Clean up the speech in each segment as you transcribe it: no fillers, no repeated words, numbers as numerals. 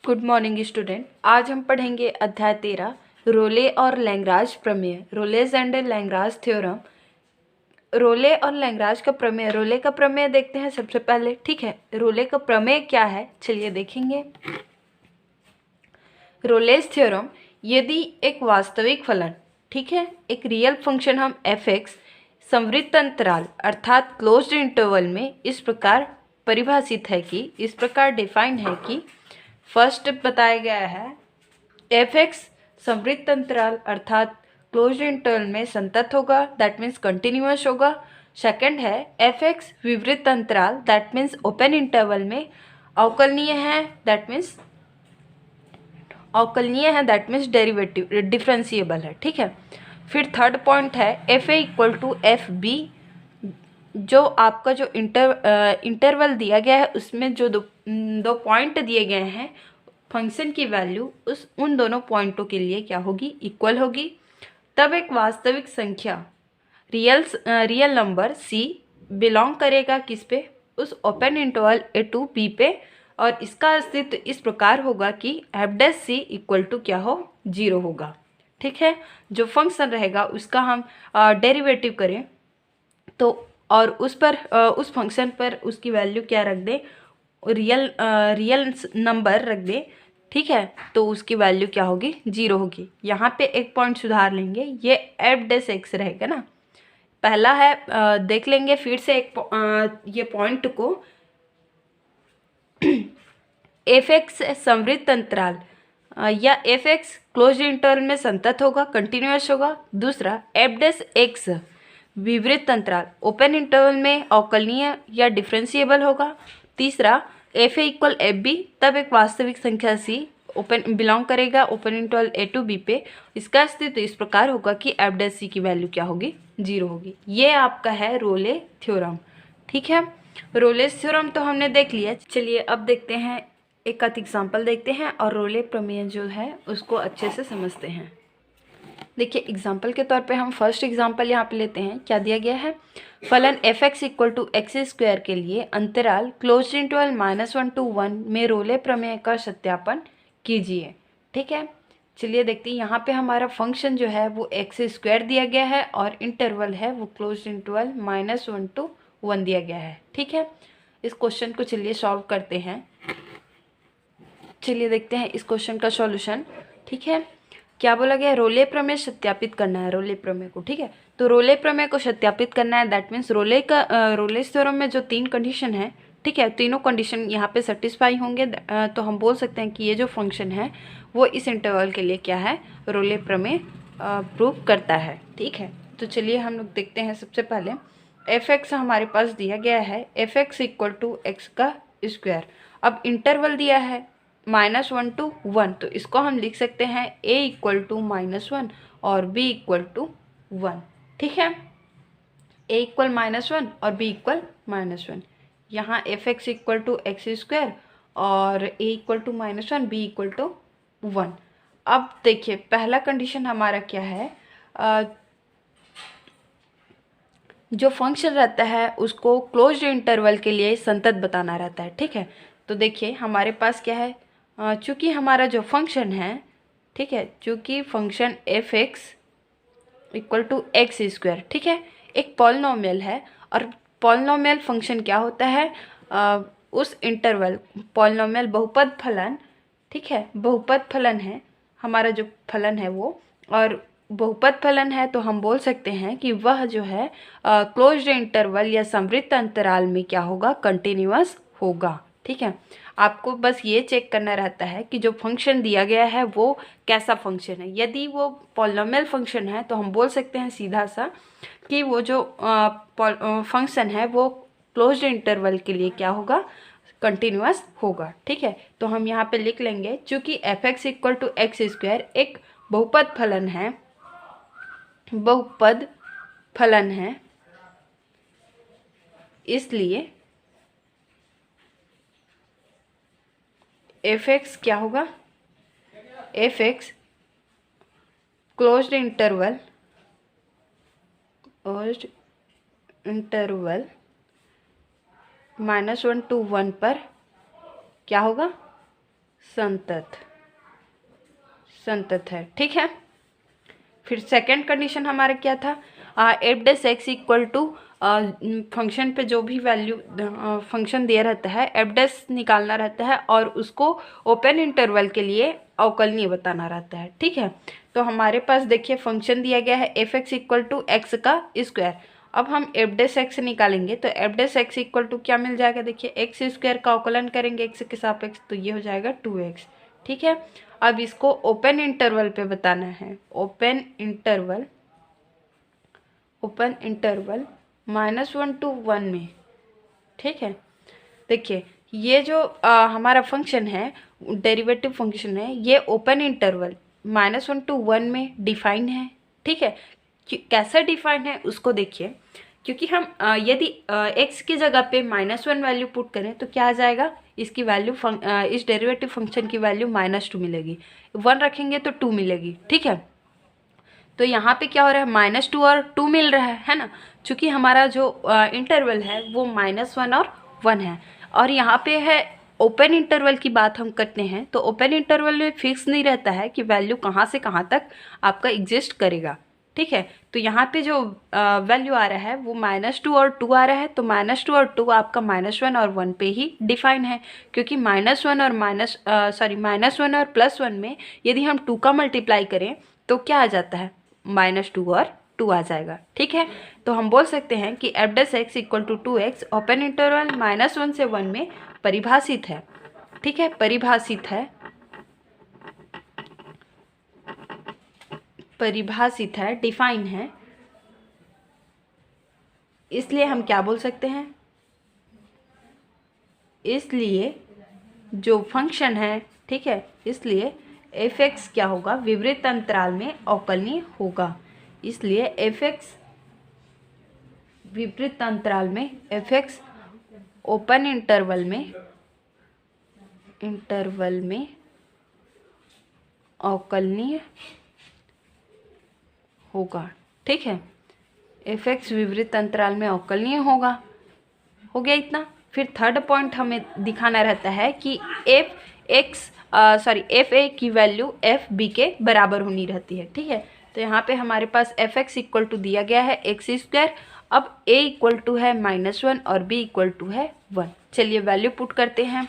Good morning student. आज हम पढ़ेंगे अध्याय 13 रोले और लैग्रांज प्रमेय, रोलेज एंड लैग्रांज थ्योरम। रोले और लैग्रांज का प्रमेय, रोले का प्रमेय देखते हैं सबसे पहले। ठीक है, रोले का प्रमेय क्या है चलिए देखेंगे। रोलेज थ्योरम, यदि एक वास्तविक फलन, ठीक है, एक रियल फंक्शन हम f(x) संवृत्त अंतराल अर्थात क्लोज्ड इंटरवल में इस प्रकार परिभाषित है कि, इस प्रकार डिफाइंड है कि, फर्स्ट बताया गया है f(x) संवृत्त अंतराल अर्थात क्लोज्ड इंटरवल में संतत होगा, दैट मीन्स कंटिन्यूअस होगा। सेकंड है f(x) विवृत अंतराल, दैट मीन्स ओपन इंटरवल में अवकलनीय है, that means that means derivative differentiable है। ठीक है, फिर थर्ड पॉइंट है f a equal to f b, जो आपका जो इंटरवल दिया गया है उसमें जो दो पॉइंट दिए गए हैं, फंक्शन की वैल्यू उन दोनों पॉइंटों के लिए क्या होगी, इक्वल होगी। तब एक वास्तविक संख्या रियल नंबर सी बिलोंग करेगा किस पे, उस open interval a to b पे, और इसका अस्तित्व इस प्रकार होगा कि f dash c equal to क्या हो, 0 होगा। ठीक है, जो फंक्शन रहेगा उसका हम डेरिवेटिव करें तो, और उस फंक्शन पर उसकी वैल्यू क्या रख दें, रियल नंबर रख दें। ठीक है, तो उसकी वैल्यू क्या होगी, 0 होगी। यहाँ पे एक पॉइंट सुधार लेंगे, ये एफ डैश एक्स रहेगा ना, पहला है देख लेंगे फिर से ये पॉइंट को f(x) संवृत्त अंतराल या f(x) क्लोज इंटरवल में संतत होगा, कंटिन्यूअस होगा। दूसरा एफ डैश एक्स विवृत अंतराल ओपन इंटरवल में अवकलनीय या डिफरेंशिएबल होगा। तीसरा f a equal f b, तब एक वास्तविक संख्या सी ओपन बिलोंग करेगा open interval a to b पे, इसका अस्तित्व इस प्रकार होगा कि एफ डैश सी की वैल्यू क्या होगी, 0 होगी। ये आपका है रोले थ्योरम। ठीक है, रोलेस थ्योरम तो हमने देख लिया। चलिए अब देखते हैं, एक आध एग्जाम्पल देखते हैं और रोले प्रमेय जो है उसको अच्छे से समझते हैं। देखिए एग्जाम्पल के तौर पे हम फर्स्ट एग्जाम्पल यहाँ पे लेते हैं। क्या दिया गया है, फलन f(x) equal to x square के लिए अंतराल क्लोज इंटरवल -1 to 1 में रोले प्रमेय का सत्यापन कीजिए। ठीक है, चलिए देखते हैं। यहाँ पे हमारा फंक्शन जो है वो x² दिया गया है और इंटरवल है वो क्लोज इंटरवल -1 to 1 दिया गया है। ठीक है, इस क्वेश्चन को चलिए सॉल्व करते हैं। चलिए देखते हैं इस क्वेश्चन का सॉल्यूशन। ठीक है, क्या बोला गया, रोले प्रमेय सत्यापित करना है, रोले प्रमेय को। ठीक है, तो रोले प्रमेय को सत्यापित करना है, दैट मीन्स रोलेस थ्योरम में जो 3 कंडीशन है, ठीक है, तीनों कंडीशन यहाँ पे सेटिस्फाई होंगे, तो हम बोल सकते हैं कि ये जो फंक्शन है वो इस इंटरवल के लिए क्या है, रोले प्रमेय प्रूव करता है। ठीक है, तो चलिए हम लोग देखते हैं। सबसे पहले f(x) हमारे पास दिया गया है, f(x) इक्वल टू एक्स का स्क्वायर। अब इंटरवल दिया है -1 to 1, तो इसको हम लिख सकते हैं a इक्वल टू -1 और b इक्वल टू 1। ठीक है, a इक्वल -1 और b इक्वल -1। यहाँ f(x) equal to x square और a equal to -1, b equal to 1। अब देखिए पहला कंडीशन हमारा क्या है, जो फंक्शन रहता है उसको क्लोज्ड इंटरवल के लिए संतत बताना रहता है। ठीक है, तो देखिए हमारे पास क्या है, चूँकि हमारा जो फंक्शन है, ठीक है, चूँकि function f(x) equal to x square, ठीक है, एक पॉलिनोमियल है, और पॉलिनोमियल फंक्शन क्या होता है, उस इंटरवल पॉलिनोमियल बहुपद फलन, ठीक है, बहुपद फलन है हमारा जो फलन है वो, और बहुपद फलन है तो हम बोल सकते हैं कि वह जो है क्लोज्ड इंटरवल या समवृत्त अंतराल में क्या होगा, कंटिन्यूअस होगा। ठीक है, आपको बस ये चेक करना रहता है कि जो फंक्शन दिया गया है वो कैसा फंक्शन है। यदि वो पॉलिनोमियल फंक्शन है तो हम बोल सकते हैं सीधा सा कि वो जो फंक्शन है वो क्लोज्ड इंटरवल के लिए क्या होगा, कंटिन्यूअस होगा। ठीक है, तो हम यहाँ पे लिख लेंगे, चूँकि f(x) equal to x square एक बहुपद फलन है, बहुपद फलन है, इसलिए f(x) क्या होगा, f(x) क्लोज्ड इंटरवल -1 to 1 पर क्या होगा, संतत है। ठीक है, फिर सेकंड कंडीशन हमारा क्या था, f dash x equal to function पे जो भी वैल्यू फंक्शन दिया रहता है एफ डैश निकालना रहता है और उसको ओपन इंटरवल के लिए अवकलनीय बताना रहता है। ठीक है, तो हमारे पास देखिए फंक्शन दिया गया है f x equal to x का स्क्वायर। अब हम एफ डैश एक्स निकालेंगे तो f dash x equal to क्या मिल जाएगा, देखिए एक्स स्क्वायर का अवकलन करेंगे एक्स के सापेक्ष तो ये हो जाएगा 2x। ठीक है, अब इसको ओपन इंटरवल पे बताना है, ओपन इंटरवल -1 to 1 में। ठीक है, देखिए ये जो हमारा फंक्शन है डेरिवेटिव फंक्शन है ये ओपन इंटरवल -1 to 1 में डिफाइन है। ठीक है, कैसे डिफाइन है उसको देखिए, क्योंकि हम यदि x की जगह पे -1 वैल्यू पुट करें तो क्या आ जाएगा, इसकी वैल्यू इस डेरिवेटिव फंक्शन की वैल्यू -2 मिलेगी, 1 रखेंगे तो 2 मिलेगी। ठीक है, तो यहाँ पे क्या हो रहा है, -2 और 2 मिल रहा है ना, चूँकि हमारा जो इंटरवल है वो -1 और 1 है। और यहाँ पे है ओपन इंटरवल की बात हम करते हैं तो ओपन इंटरवल में फिक्स नहीं रहता है कि वैल्यू कहाँ से कहाँ तक आपका एग्जिस्ट करेगा। ठीक है, तो यहाँ पे जो वैल्यू आ रहा है वो -2 और 2 आ रहा है, तो -2 और 2 आपका -1 और 1 पे ही डिफाइन है, क्योंकि -1 और -1 और +1 में यदि हम 2 का मल्टीप्लाई करें तो क्या आ जाता है, -2 और 2 आ जाएगा। ठीक है, तो हम बोल सकते हैं कि f dash x equal to 2x open interval -1 से 1 में परिभाषित है। ठीक है, परिभाषित है, डिफाइन है, इसलिए हम क्या बोल सकते हैं, इसलिए जो फंक्शन है, ठीक है, इसलिए एफ एक्स क्या होगा, विवृत अंतराल में अवकलनीय होगा। इसलिए एफ एक्स विवृत अंतराल में एफ एक्स ओपन इंटरवल में अवकलनीय होगा। ठीक है, एफ एक्स विवृत अंतराल में अवकलनीय होगा। हो गया इतना। फिर थर्ड पॉइंट हमें दिखाना रहता है कि एफ ए की वैल्यू एफ बी के बराबर होनी रहती है। ठीक है, तो यहाँ पे हमारे पास एफ एक्स इक्वल टू दिया गया है एक्स स्क्वायर, अब a इक्वल टू है -1 और b इक्वल टू है 1। चलिए वैल्यू पुट करते हैं।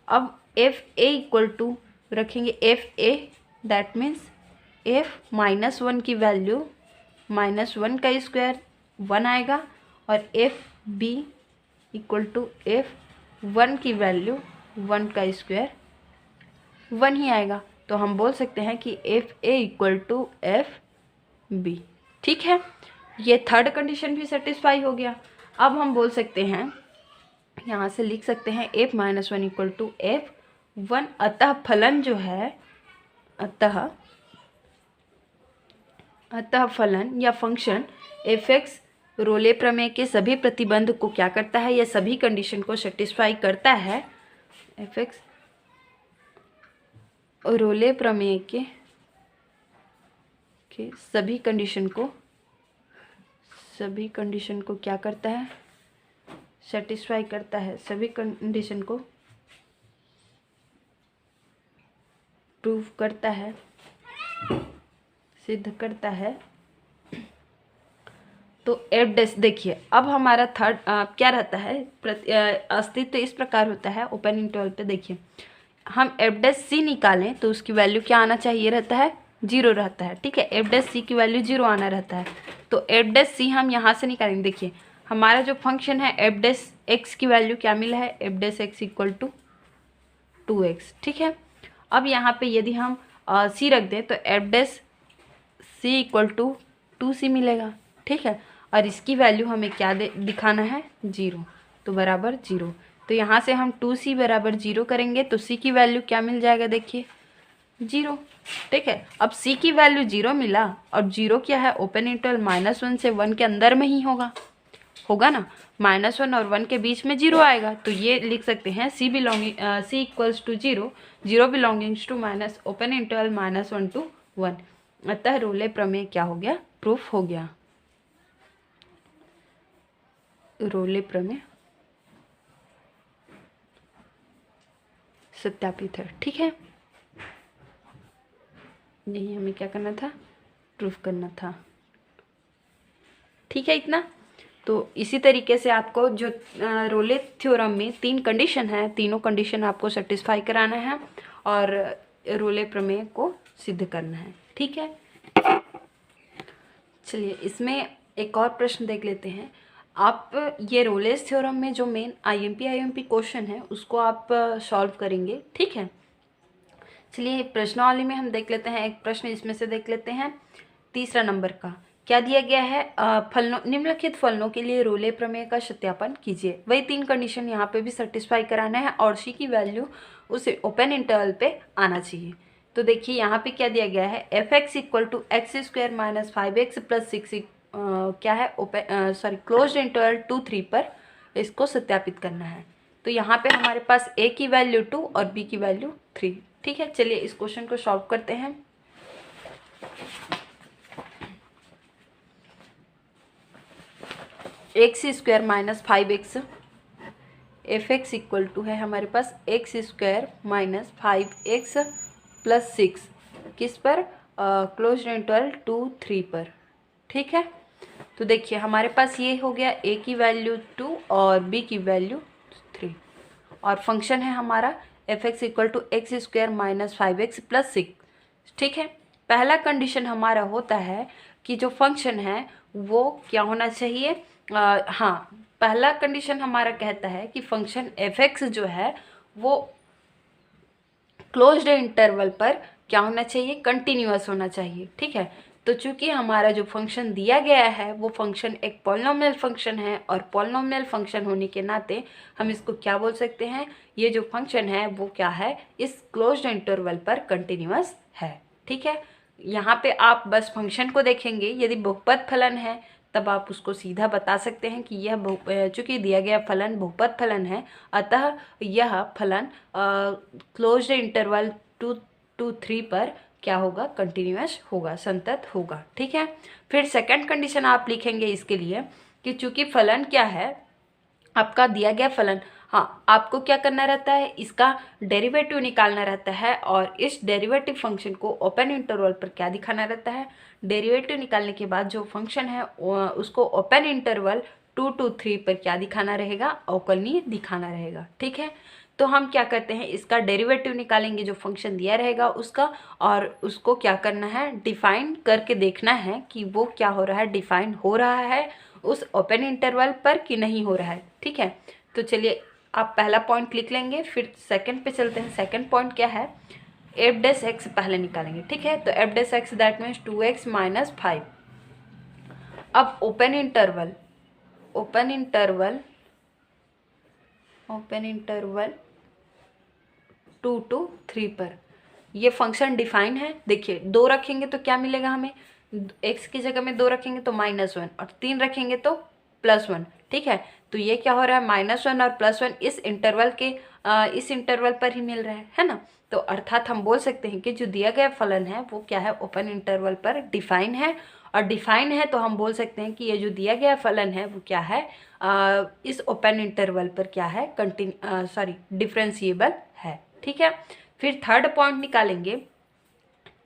अब एफ ए इक्वल टू रखेंगे f a, that means f -1 की वैल्यू -1 का स्क्वायर 1 आएगा और f b equal to f 1 की वैल्यू 1 का स्क्वायर 1 ही आएगा। तो हम बोल सकते हैं कि f a equal to f b. ठीक है, ये थर्ड कंडीशन भी सेटिस्फाई हो गया। अब हम बोल सकते हैं, यहाँ से लिख सकते हैं एफ -1 इक्वल टू एफ 1, अतः फलन जो है, अतः फलन या फंक्शन एफ एक्स रोले प्रमेय के सभी प्रतिबंध को क्या करता है, या सभी कंडीशन को सेटिस्फाई करता है। एफ एक्स रोले प्रमेय के सभी कंडीशन को क्या करता है, सेटिस्फाई करता है, सभी कंडीशन को प्रूव करता है, सिद्ध करता है। तो एफ डैश, देखिए अब हमारा थर्ड क्या रहता है, अस्तित्व इस प्रकार होता है ओपन इंटरवल पे। देखिए हम एफ डैश सी निकालें तो उसकी वैल्यू क्या आना चाहिए रहता है, 0 रहता है। ठीक है, एफ डैश सी की वैल्यू 0 आना रहता है, तो एफ डैश सी हम यहाँ से निकालेंगे। देखिए हमारा जो फंक्शन है एफ डैश एक्स की वैल्यू क्या मिला है, f dash x equal to 2x। ठीक है, अब यहाँ पे यदि हम सी रख दें तो f dash c equal to 2c मिलेगा। ठीक है, और इसकी वैल्यू हमें क्या दिखाना है, 0, तो बराबर 0। तो यहाँ से हम 2c बराबर 0 करेंगे तो c की वैल्यू क्या मिल जाएगा, देखिए 0। ठीक है, अब c की वैल्यू 0 मिला और 0 क्या है, ओपन इंटरवल -1 से 1 के अंदर में ही होगा ना, -1 और 1 के बीच में 0 आएगा, तो ये लिख सकते हैं c equals to 0, 0 belongings to minus open interval -1 to 1। अतः रोले प्रमेय क्या हो गया, प्रूफ हो गया। रोले प्रमेय सत्यापित है। ठीक है, यही हमें क्या करना था, प्रूफ करना था। ठीक है इतना। तो इसी तरीके से आपको जो रोले थ्योरम में 3 कंडीशन है, तीनों कंडीशन आपको सेटिस्फाई कराना है और रोले प्रमेय को सिद्ध करना है। ठीक है, चलिए इसमें एक और प्रश्न देख लेते हैं। आप ये रोलेस थ्योरम में जो मेन आईएमपी क्वेश्चन है उसको आप सॉल्व करेंगे। ठीक है, चलिए प्रश्नावली में हम देख लेते हैं। एक प्रश्न इसमें से देख लेते हैं, 3 नंबर का क्या दिया गया है, फलनों निम्नलिखित फलनों के लिए रोले प्रमेय का सत्यापन कीजिए। वही 3 कंडीशन यहाँ पे भी सेटिस्फाई कराना है और सी की वैल्यू उसे ओपन इंटरवल पे आना चाहिए। तो देखिए यहाँ पे क्या दिया गया है, f x equal to x square minus 5x plus 6 क्या है, ओपन क्लोज्ड इंटरवल 2-3 पर इसको सत्यापित करना है। तो यहाँ पे हमारे पास ए की वैल्यू 2 और बी की वैल्यू 3। ठीक है, चलिए इस क्वेश्चन को सॉल्व करते हैं। X square minus 5x, f x equal to है हमारे पास x square minus 5x plus 6 किस पर, क्लोज्ड इंटरवल 2-3 पर। ठीक है, तो देखिए हमारे पास ये हो गया, ए की वैल्यू 2 और बी की वैल्यू 3 और फंक्शन है हमारा f x equal to x square minus 5x plus 6। ठीक है, पहला कंडीशन हमारा होता है कि जो फंक्शन है वो क्या होना चाहिए, हाँ पहला कंडीशन हमारा कहता है कि फंक्शन एफ एक्स जो है वो क्लोज्ड इंटरवल पर क्या होना चाहिए, कंटिन्यूअस होना चाहिए। ठीक है, तो चूंकि हमारा जो फंक्शन दिया गया है वो फंक्शन एक पॉलिनोमियल फंक्शन है और पॉलिनोमियल फंक्शन होने के नाते हम इसको क्या बोल सकते हैं, ये जो फंक्शन है वो क्या है, इस क्लोज्ड इंटरवल पर कंटिन्यूअस है। ठीक है, यहाँ पे आप बस फंक्शन को देखेंगे, यदि बहुपद फलन है तब आप उसको सीधा बता सकते हैं कि यह चूंकि दिया गया फलन बहुपद फलन है अतः यह फलन क्लोज्ड इंटरवल 2-3 पर क्या होगा, कंटिन्यूअस होगा, संतत होगा। ठीक है, फिर सेकंड कंडीशन आप लिखेंगे इसके लिए कि चूंकि फलन क्या है, आपका दिया गया फलन, हाँ आपको क्या करना रहता है, इसका डेरिवेटिव निकालना रहता है और इस डेरिवेटिव फंक्शन को ओपन इंटरवल पर क्या दिखाना रहता है, डेरिवेटिव निकालने के बाद जो फंक्शन है उसको ओपन इंटरवल 2-3 पर क्या दिखाना रहेगा, अवकलनीय दिखाना रहेगा। ठीक है, तो हम क्या करते हैं, इसका डेरिवेटिव निकालेंगे जो फंक्शन दिया रहेगा उसका, और उसको क्या करना है, डिफाइन करके देखना है कि वो क्या हो रहा है, डिफाइन हो रहा है उस ओपन इंटरवल पर कि नहीं हो रहा है। ठीक है, तो चलिए आप पहला पॉइंट लिख लेंगे, फिर सेकंड पे चलते हैं। सेकंड पॉइंट क्या है, एफ डैश एक्स पहले निकालेंगे। ठीक है, तो f dash x that means 2x minus 5। अब ओपन इंटरवल 2-3 पर ये फंक्शन डिफाइन है। देखिए 2 रखेंगे तो क्या मिलेगा हमें, x की जगह में 2 रखेंगे तो -1 और 3 रखेंगे तो +1। ठीक है, तो ये क्या हो रहा है, -1 और +1 इस इंटरवल पर ही मिल रहा है ना। तो अर्थात हम बोल सकते हैं कि जो दिया गया फलन है वो क्या है, ओपन इंटरवल पर डिफाइन है, और डिफाइन है तो हम बोल सकते हैं कि ये जो दिया गया फलन है वो क्या है, इस ओपन इंटरवल पर क्या है, डिफरेंशिएबल है। ठीक है, फिर थर्ड पॉइंट निकालेंगे,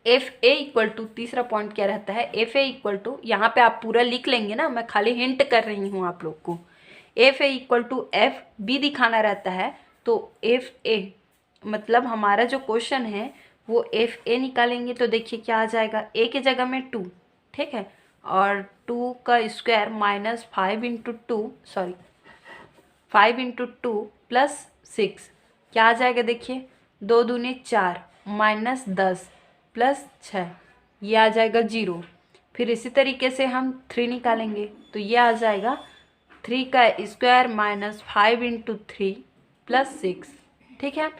एफ ए इक्वल टू, तीसरा पॉइंट क्या रहता है, एफ ए इक्वल टू, यहाँ पे आप पूरा लिख लेंगे ना, मैं खाली हिंट कर रही हूँ आप लोग को। F a equal to f b दिखाना रहता है, तो एफ ए मतलब हमारा जो क्वेश्चन है वो एफ ए निकालेंगे तो देखिए क्या आ जाएगा, ए की जगह में 2। ठीक है, और 2 का स्क्वायर माइनस 5 इंटू 2 प्लस 6 क्या आ जाएगा, देखिए 2 दूनी 4 माइनस 10 प्लस 6 ये आ जाएगा 0। फिर इसी तरीके से हम 3 निकालेंगे तो ये आ जाएगा 3 का स्क्वायर माइनस 5 इंटू 3 प्लस 6। ठीक है,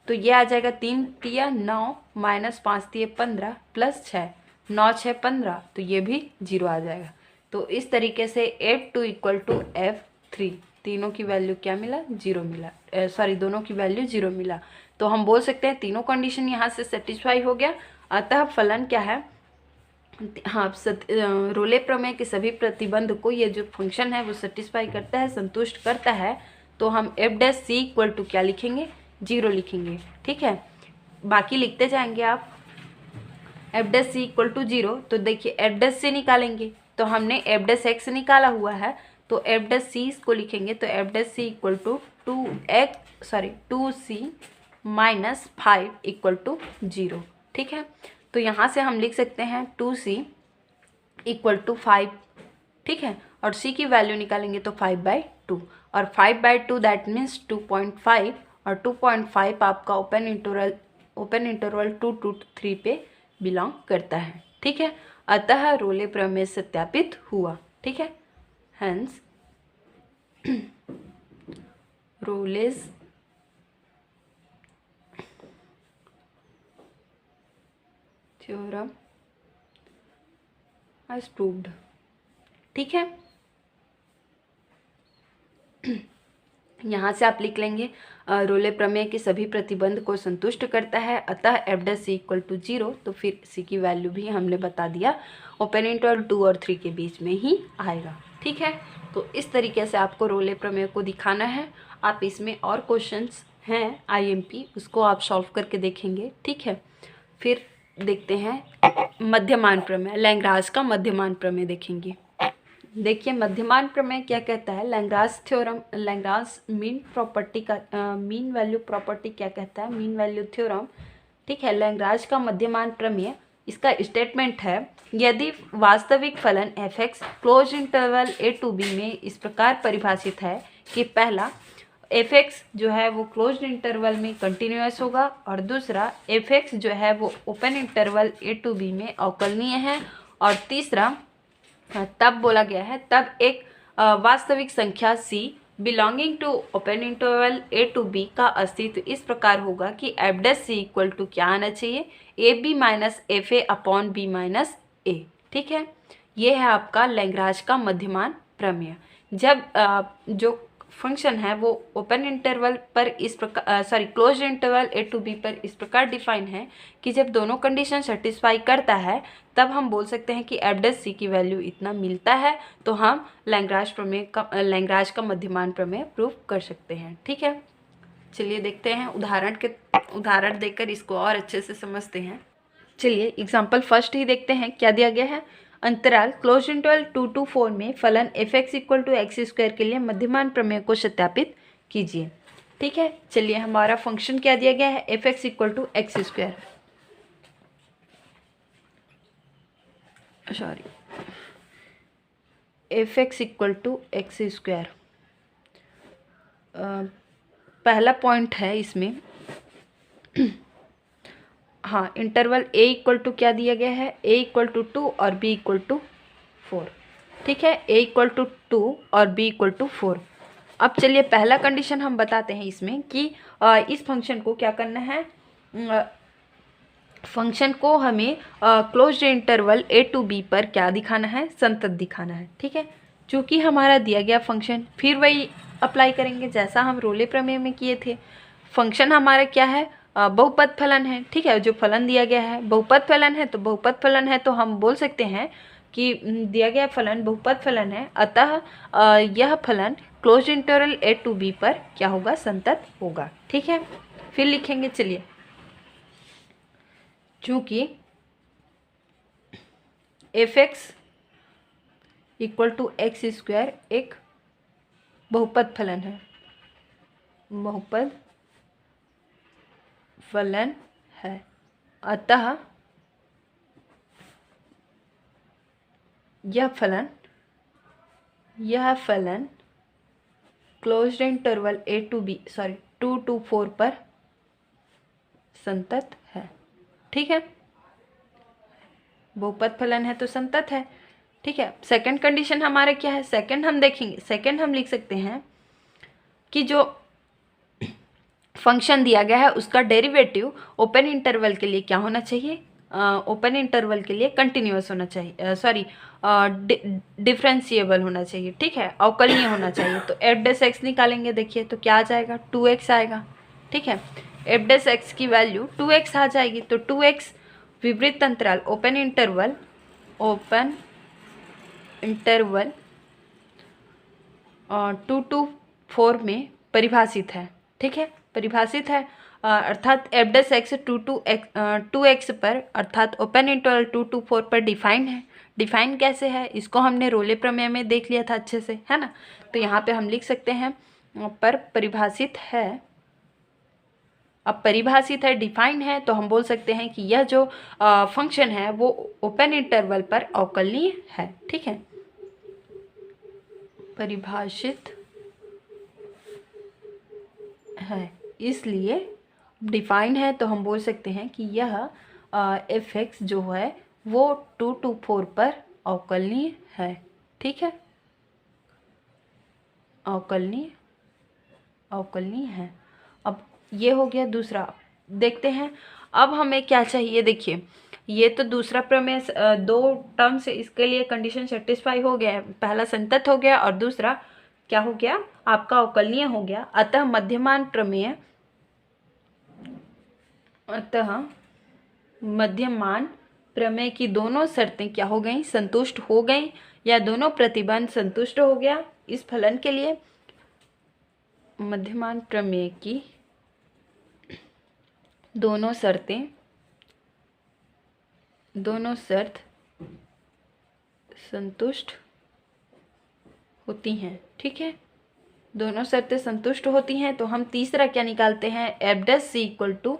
तो ये आ जाएगा 3 तिया 9 माइनस 5 तिया 15 प्लस 6, 9 6 15, तो ये भी 0 आ जाएगा। तो इस तरीके से F2 इक्वल टू F3, तीनों की वैल्यू क्या मिला, 0 मिला, दोनों की वैल्यू 0 मिला। तो हम बोल सकते हैं तीनों कंडीशन यहाँ से सेटिस्फाई हो गया, अतः फलन क्या है, हाँ रोले प्रमेय के सभी प्रतिबंध को ये जो फंक्शन है वो सेटिस्फाई करता है, संतुष्ट करता है। तो हम f dash c equal to क्या लिखेंगे, 0 लिखेंगे। ठीक है, बाकी लिखते जाएंगे आप। F dash c equal to 0, तो देखिए एफ डैश सी निकालेंगे तो हमने एफ डैश एक्स निकाला हुआ है, तो एफ डैश सी इसको लिखेंगे तो f dash c equal to 2c minus 5 equal to 0। ठीक है, तो यहाँ से हम लिख सकते हैं 2c इक्वल टू 5। ठीक है, और c की वैल्यू निकालेंगे तो 5/2, और 5/2 दैट मीन्स 2.5, और 2.5 आपका ओपन इंटरवल 2 to 3 पे बिलोंग करता है। ठीक है, अतः रोले प्रमेय सत्यापित हुआ। ठीक है, hence Rolle's theorem is proved. ठीक है, यहाँ से आप लिख लेंगे रोले प्रमेय के सभी प्रतिबंध को संतुष्ट करता है, अतः f dash c equal to 0। तो फिर सी की वैल्यू भी हमने बता दिया ओपन इंटरवल 2 और 3 के बीच में ही आएगा। ठीक है, तो इस तरीके से आपको रोले प्रमेय को दिखाना है। आप इसमें और क्वेश्चंस हैं आईएमपी, उसको आप सॉल्व करके देखेंगे। ठीक है, फिर देखते हैं मध्यमान प्रमेय, लैग्रांज का मध्यमान प्रमेय देखेंगे। देखिए मध्यमान प्रमेय क्या कहता है, Lagrange theorem, Lagrange mean value property क्या कहता है, मीन वैल्यू थ्योरम। ठीक है, लैग्रांज का मध्यमान प्रमेय, इसका स्टेटमेंट है यदि वास्तविक फलन f(x) close interval a to b में इस प्रकार परिभाषित है कि पहला f(x) जो है वो क्लोज इंटरवल में कंटिन्यूअस होगा, और दूसरा f(x) जो है वो open interval a to b में अवकलनीय है, और तीसरा तब बोला गया है तब एक वास्तविक संख्या c belonging to open interval a to b का अस्तित्व इस प्रकार होगा कि f dash c equal to क्या आना चाहिए, a b minus f a upon b minus a. ठीक है, ये है आपका लैग्रांज का मध्यमान प्रमेय। जब जो फंक्शन है वो ओपन इंटरवल पर इस प्रकार close interval a to b पर इस प्रकार डिफाइन है कि जब दोनों कंडीशन सेटिस्फाई करता है तब हम बोल सकते हैं कि एफ डैश सी की वैल्यू इतना मिलता है, तो हम लैग्रांज का मध्यमान प्रमेय प्रूव कर सकते हैं। ठीक है, चलिए देखते हैं उदाहरण देकर इसको और अच्छे से समझते हैं। चलिए एग्जाम्पल फर्स्ट ही देखते हैं क्या दिया गया है। अंतराल क्लोज इंटरवल 2 to 4 में फलन f(x) इक्वल टू x² के लिए मध्यमान प्रमेय को सत्यापित कीजिए। ठीक है, चलिए हमारा फंक्शन क्या दिया गया है, f(x) equal to x²। f(x) equal to x²। पहला पॉइंट है इसमें हाँ, इंटरवल a इक्वल टू क्या दिया गया है, a इक्वल टू 2 और b इक्वल टू 4। ठीक है, a इक्वल टू 2 और b इक्वल टू 4। अब चलिए पहला कंडीशन हम बताते हैं इसमें कि इस फंक्शन को क्या करना है, फंक्शन को हमें closed interval a to b पर क्या दिखाना है, संतत दिखाना है। ठीक है, चूँकि हमारा दिया गया फंक्शन, फिर वही अप्लाई करेंगे जैसा हम रोले प्रमेय में किए थे। फंक्शन हमारा क्या है, बहुपद फलन है। ठीक है, जो फलन दिया गया है बहुपद फलन है, तो बहुपद फलन है तो हम बोल सकते हैं कि दिया गया फलन बहुपद फलन है, अतः यह फलन close interval a to b पर क्या होगा, संतत होगा। ठीक है, फिर लिखेंगे, चलिए चूँकि f(x) इक्वल टू x² एक बहुपद फलन है, बहुपद फलन है, अतः यह फलन closed interval a to b 2 to 4 पर संतत है। ठीक है, बहुपद फलन है तो संतत है। ठीक है, सेकंड कंडीशन हमारा क्या है, सेकंड हम देखेंगे। सेकंड हम लिख सकते हैं कि जो फंक्शन दिया गया है उसका डेरिवेटिव ओपन इंटरवल के लिए क्या होना चाहिए, ओपन इंटरवल के लिए कंटिन्यूअस होना चाहिए, डिफरेंशिएबल होना चाहिए। ठीक है, अवकलनीय होना चाहिए। तो एफ डैश एक्स निकालेंगे, देखिए तो क्या आ जाएगा, 2x आएगा। ठीक है, एफ डैश एक्स की वैल्यू 2x आ जाएगी, तो 2x विवृत अंतराल ओपन इंटरवल 2 to 4 में परिभाषित है। ठीक है, परिभाषित है, अर्थात एफ डैश एक्स 2x पर अर्थात ओपन इंटरवल 2 to 4 पर डिफाइन है। डिफाइन कैसे है इसको हमने रोले प्रमेय में देख लिया था अच्छे से, है ना। तो यहाँ पे हम लिख सकते हैं पर परिभाषित है। अब परिभाषित है, डिफाइन है, तो हम बोल सकते हैं कि यह जो फंक्शन है वो ओपन इंटरवल पर अवकलनीय है। ठीक है, परिभाषित है इसलिए डिफाइन है, तो हम बोल सकते हैं कि यह एफ एक्स जो है वो 2 to 4 पर अवकलनीय है। ठीक है, अवकलनीय है। अब ये हो गया दूसरा। देखते हैं अब हमें क्या चाहिए। देखिए ये तो दूसरा प्रमेय, दो टर्म से इसके लिए कंडीशन सेटिस्फाई हो गया है। पहला संतत हो गया और दूसरा क्या हो गया, आपका अवकलनीय हो गया। अतः मध्यमान प्रमेय की दोनों शर्तें क्या हो गई, संतुष्ट हो गई, या दोनों प्रतिबंध संतुष्ट हो गया इस फलन के लिए। मध्यमान प्रमेय की दोनों शर्त संतुष्ट होती हैं। ठीक है, दोनों शर्तें संतुष्ट होती हैं, तो हम तीसरा क्या निकालते हैं, f dash c equal to,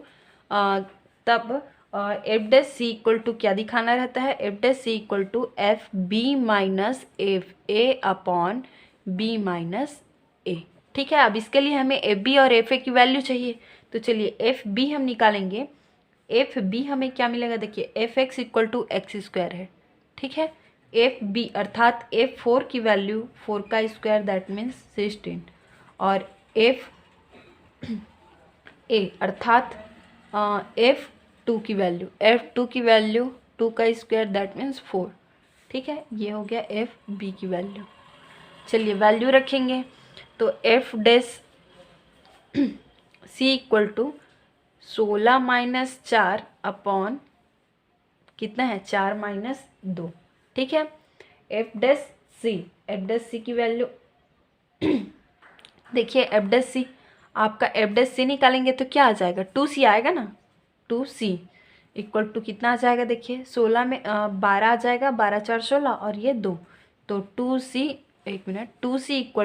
तब f dash c equal to क्या दिखाना रहता है, f dash c equal to f b minus f a upon b minus a. ठीक है, अब इसके लिए हमें एफ बी और एफ ए की वैल्यू चाहिए, तो चलिए एफ बी हम निकालेंगे। एफ बी हमें क्या मिलेगा, देखिए f x equal to x square है। ठीक है, एफ बी अर्थात एफ 4 की वैल्यू 4 का स्क्वायर दैट मीन्स 16, और एफ ए अर्थात एफ 2 की वैल्यू 2 का स्क्वायर दैट मीन्स 4। ठीक है, ये हो गया एफ बी की वैल्यू। चलिए वैल्यू रखेंगे, तो f dash c equal to 16 minus 4 upon कितना है, 4 माइनस 2। ठीक है, एफ डैश सी की वैल्यू देखिए एफ डैश सी, आपका एफ डैश सी निकालेंगे तो क्या आ जाएगा, 2c आएगा ना। 2c इक्वल टू कितना आ जाएगा, देखिए 16 में 12 आ जाएगा, 12 4 16 और ये 2, तो 2c इक्वल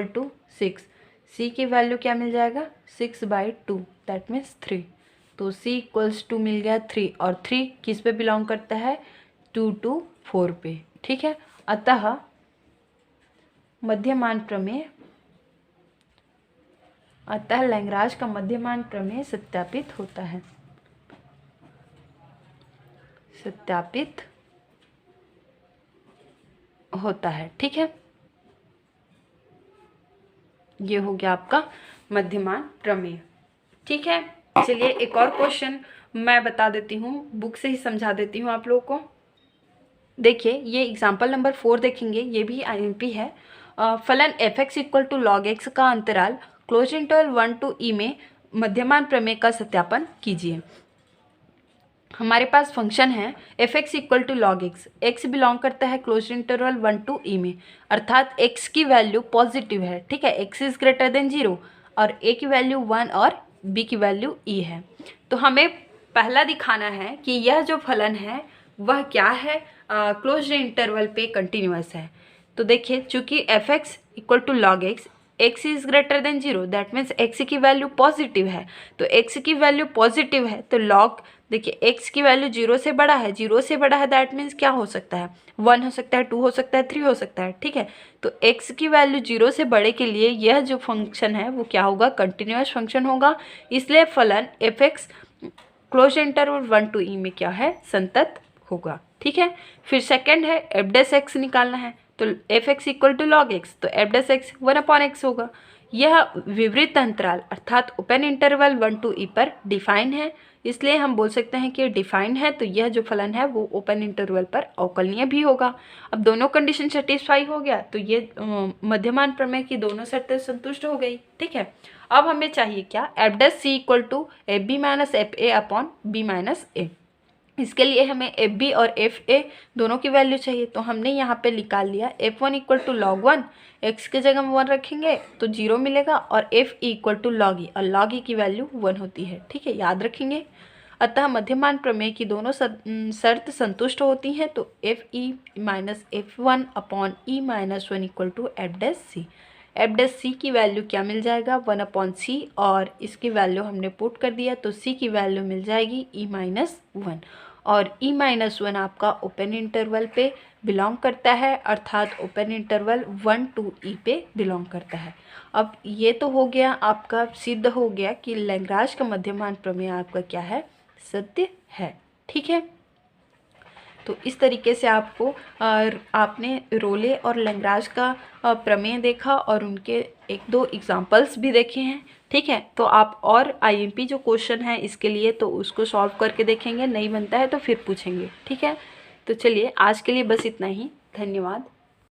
टू 6। c की वैल्यू क्या मिल जाएगा, 6/2 दैट मीन्स 3। तो c इक्वल्स टू मिल गया 3, और 3 किस पे बिलोंग करता है, 2 to 4 पे। ठीक है, अतः लैग्रांज का मध्यमान प्रमेय सत्यापित होता है। ठीक है, ये हो गया आपका मध्यमान प्रमेय। ठीक है, चलिए एक और क्वेश्चन मैं बता देती हूँ, बुक से ही समझा देती हूँ आप लोगों को। देखिए ये एग्जाम्पल नंबर 4 देखेंगे, ये भी आईएमपी है। फलन f x equal to log x का अंतराल क्लोज इंटरवल 1 to e में मध्यमान प्रमेय का सत्यापन कीजिए। हमारे पास फंक्शन है f x equal to log x, x belong करता है क्लोज इंटरवल 1 to e में, अर्थात एक्स की वैल्यू पॉजिटिव है। ठीक है, एक्स इज ग्रेटर देन 0 और ए की वैल्यू 1 और बी की वैल्यू e है। तो हमें पहला दिखाना है कि यह जो फलन है वह क्या है, क्लोज इंटरवल पे कंटिन्यूअस है। तो देखिए चूंकि f x equal to log x, x is greater than 0 that means x की वैल्यू पॉजिटिव है, तो एक्स की वैल्यू पॉजिटिव है तो लॉग, देखिए एक्स की वैल्यू 0 से बड़ा है, 0 से बड़ा है दैट मीन्स क्या हो सकता है, 1 हो सकता है, 2 हो सकता है, 3 हो सकता है। ठीक है, तो एक्स की वैल्यू 0 से बड़े के लिए यह जो फंक्शन है वो क्या होगा, कंटिन्यूअस फंक्शन होगा। इसलिए फलन f x close interval 1 to e में क्या है, संतत होगा। ठीक है, फिर सेकंड है एफ डैश एक्स निकालना है, तो f x equal to log x, तो एफ डैश एक्स 1/x होगा। यह विवृत अंतराल अर्थात ओपन इंटरवल 1 to e पर डिफाइन है, इसलिए हम बोल सकते हैं कि डिफाइन है, तो यह जो फलन है वो ओपन इंटरवल पर अवकलनीय भी होगा। अब दोनों कंडीशन सेटिस्फाई हो गया, तो ये मध्यमान प्रमेय की दोनों शर्तें संतुष्ट हो गई। ठीक है, अब हमें चाहिए क्या, f dash c equal to f b minus f a upon b minus a. इसके लिए हमें एफ बी और एफ ए दोनों की वैल्यू चाहिए, तो हमने यहाँ पे निकाल लिया F1 equal to log 1, x के जगह में 1 रखेंगे तो 0 मिलेगा, और f e equal to log e, और log e की वैल्यू 1 होती है। ठीक है, याद रखेंगे। अतः मध्यमान प्रमेय की दोनों शर्त संतुष्ट होती हैं, तो f e minus F1 upon e minus 1 equal to f dash c. F dash c की वैल्यू क्या मिल जाएगा, 1 अपॉन सी, और इसकी वैल्यू हमने पुट कर दिया तो सी की वैल्यू मिल जाएगी ई माइनस 1, और ई माइनस 1 आपका ओपन इंटरवल पे बिलोंग करता है, अर्थात ओपन इंटरवल 1 to e पे बिलोंग करता है। अब ये तो हो गया आपका, सिद्ध हो गया कि लैग्रांज का मध्यमान प्रमेय आपका क्या है, सत्य है। ठीक है, तो इस तरीके से आपको आपने रोले और लैग्रांज का प्रमेय देखा और उनके एक दो एग्जांपल्स भी देखे हैं। ठीक है, तो आप और आईएमपी जो क्वेश्चन है इसके लिए तो उसको सॉल्व करके देखेंगे, नहीं बनता है तो फिर पूछेंगे। ठीक है, तो चलिए आज के लिए बस इतना ही, धन्यवाद।